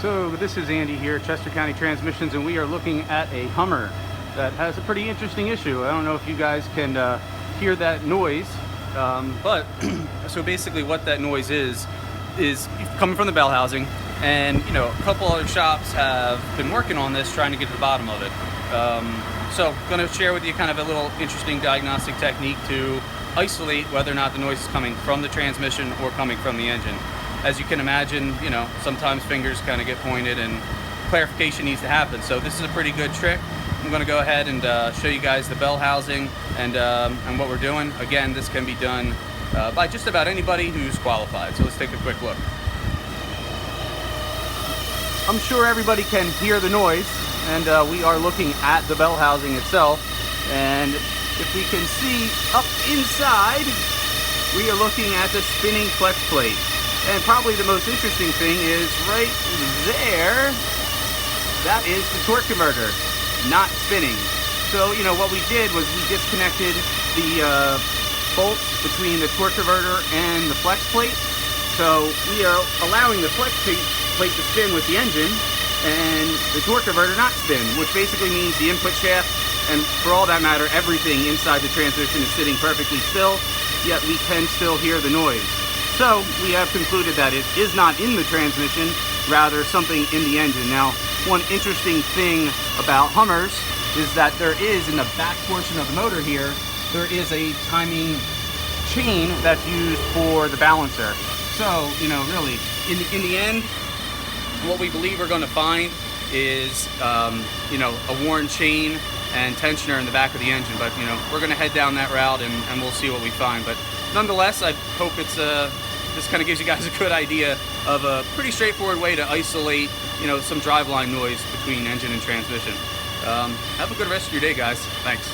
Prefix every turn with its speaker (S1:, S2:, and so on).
S1: So this is Andy here, Chester County Transmissions, and we are looking at a Hummer that has a pretty interesting issue. I don't know if you guys can hear that noise, but so basically what that noise is coming from the bell housing, and you know, a couple other shops have been working on this, trying to get to the bottom of it. So I'm going to share with you kind of a little interesting diagnostic technique to isolate whether or not the noise is coming from the transmission or coming from the engine. As you can imagine, you know, sometimes fingers kind of get pointed and clarification needs to happen. So this is a pretty good trick. I'm going to go ahead and show you guys the bell housing and what we're doing. Again, this can be done by just about anybody who's qualified. So let's take a quick look. I'm sure everybody can hear the noise, and we are looking at the bell housing itself. And if we can see up inside, we are looking at the spinning flex plate. And probably the most interesting thing is right there, that is the torque converter, not spinning. So, you know, what we did was we disconnected the bolts between the torque converter and the flex plate. So we are allowing the flex plate to spin with the engine and the torque converter not spin, which basically means the input shaft, and for all that matter, everything inside the transmission is sitting perfectly still, yet we can still hear the noise. So we have concluded that it is not in the transmission, rather something in the engine. Now, one interesting thing about Hummers is that there is, in the back portion of the motor here, there is a timing chain that's used for the balancer. So, you know, really, in the end, what we believe we're going to find is, you know, a worn chain and tensioner in the back of the engine. But, you know, we're going to head down that route and we'll see what we find. But nonetheless, I hope this kind of gives you guys a good idea of a pretty straightforward way to isolate, you know, some driveline noise between engine and transmission. Have a good rest of your day, guys. Thanks.